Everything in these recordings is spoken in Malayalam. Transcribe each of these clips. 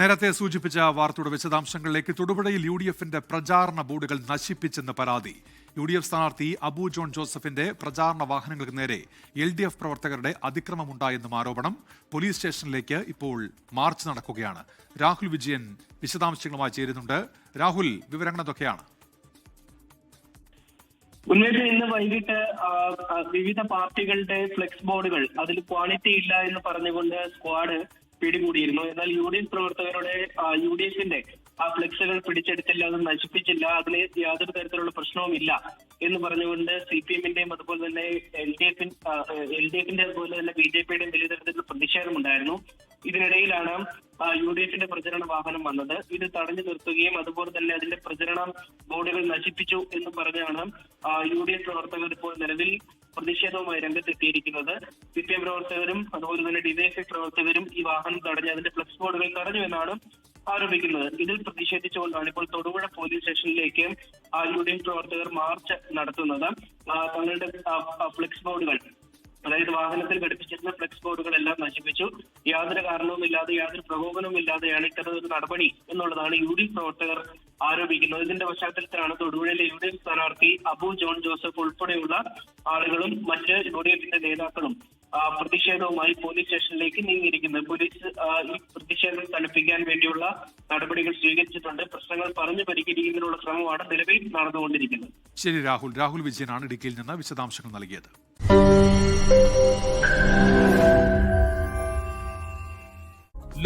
നേരത്തെ സൂചിപ്പിച്ച വാർത്തയുടെ വിശദാംശങ്ങളിലേക്ക്. തൊടുപുഴയിൽ UDFന്റെ പ്രചാരണ ബോർഡുകൾ നശിപ്പിച്ചെന്ന് പരാതി. UDF സ്ഥാനാർത്ഥി അബു ജോൺ ജോസഫിന്റെ പ്രചാരണ വാഹനങ്ങൾക്ക് നേരെ LDF പ്രവർത്തകരുടെ അതിക്രമമുണ്ടായെന്നും ആരോപണം. പോലീസ് സ്റ്റേഷനിലേക്ക് ഇപ്പോൾ മാർച്ച് നടക്കുകയാണ്. രാഹുൽ വിജയൻ വിശദാംശങ്ങളുമായി ചേരുന്നുണ്ട്. രാഹുൽ, വിവരങ്ങൾ എന്തൊക്കെയാണ്? ഉന്മേഷം, ഇന്ന് വൈകിട്ട് വിവിധ പാർട്ടികളുടെ ഫ്ലെക്സ് ബോർഡുകൾ അതിൽ ക്വാളിറ്റി ഇല്ല എന്ന് പറഞ്ഞുകൊണ്ട് സ്ക്വാഡ് പിടികൂടിയിരുന്നു. എന്നാൽ UDF പ്രവർത്തകരുടെ UDFന്റെ ആ ഫ്ലെക്സുകൾ പിടിച്ചെടുത്തില്ല, അത് നശിപ്പിച്ചില്ല, അതിന് യാതൊരു തരത്തിലുള്ള പ്രശ്നവും ഇല്ല എന്ന് പറഞ്ഞുകൊണ്ട് CPMന്റെയും അതുപോലെ തന്നെ LDFന്റെ അതുപോലെ തന്നെ BJPയുടെയും വലിയ തരത്തിലുള്ള പ്രതിഷേധമുണ്ടായിരുന്നു. ഇതിനിടയിലാണ് UDFന്റെ പ്രചരണ വാഹനം വന്നത്. ഇത് തടഞ്ഞു നിർത്തുകയും അതുപോലെ തന്നെ അതിന്റെ പ്രചരണ ബോർഡുകൾ നശിപ്പിച്ചു എന്ന് പറഞ്ഞാണ് UDF പ്രവർത്തകർ ഇപ്പോൾ നിലവിൽ പ്രതിഷേധവുമായി രംഗത്തെത്തിയിരിക്കുന്നത്. CPM പ്രവർത്തകരും അതുപോലെ തന്നെ DYFI പ്രവർത്തകരും ഈ വാഹനം തടഞ്ഞ് അതിന്റെ ഫ്ലെക്സ് ബോർഡുകൾ തടഞ്ഞു എന്നാണ് ആരോപിക്കുന്നത്. ഇതിൽ പ്രതിഷേധിച്ചുകൊണ്ടാണ് ഇപ്പോൾ തൊടുപുഴ പോലീസ് സ്റ്റേഷനിലേക്ക് UDF പ്രവർത്തകർ മാർച്ച് നടത്തുന്നത്. തങ്ങളുടെ ഫ്ലെക്സ് ബോർഡുകൾ, അതായത് വാഹനത്തിൽ ഘടിപ്പിച്ചിരുന്ന ഫ്ലെക്സ് ബോർഡുകൾ എല്ലാം നശിപ്പിച്ചു. യാതൊരു കാരണവുമില്ലാതെ, യാതൊരു പ്രകോപനവുമില്ലാതെയാണ് ഇത്തരമൊരു നടപടി എന്നുള്ളതാണ് UDF പ്രവർത്തകർ ആരോപിക്കുന്നത്. ഇതിന്റെ പശ്ചാത്തലത്തിലാണ് തൊടുപുഴയിലെ UDF സ്ഥാനാർത്ഥി അബു ജോൺ ജോസഫ് ഉൾപ്പെടെയുള്ള ആളുകളും മറ്റ് UDFന്റെ നേതാക്കളും പ്രതിഷേധവുമായി പോലീസ് സ്റ്റേഷനിലേക്ക് നീങ്ങിയിരിക്കുന്നത്. പോലീസ് ഈ പ്രതിഷേധം തണുപ്പിക്കാൻ വേണ്ടിയുള്ള നടപടികൾ സ്വീകരിച്ചിട്ടുണ്ട്. പ്രശ്നങ്ങൾ പറഞ്ഞു പരിഹരിക്കുന്നതിനുള്ള ശ്രമമാണ് നിലവിൽ നടന്നുകൊണ്ടിരിക്കുന്നത്. ശരി രാഹുൽ. രാഹുൽ വിജയനാണ് ഇടുക്കിയിൽ നിന്ന് വിശദാംശങ്ങൾ നൽകിയത്.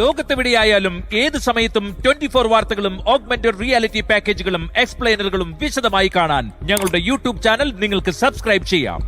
ലോകത്തെവിടെയായാലും ഏത് സമയത്തും 24 വാർത്തകളും ഓഗ്മെന്റഡ് റിയാലിറ്റി പാക്കേജുകളും എക്സ്പ്ലെയിനറുകളും വിശദമായി കാണാൻ ഞങ്ങളുടെ YouTube ചാനൽ നിങ്ങൾക്ക് സബ്സ്ക്രൈബ് ചെയ്യാം.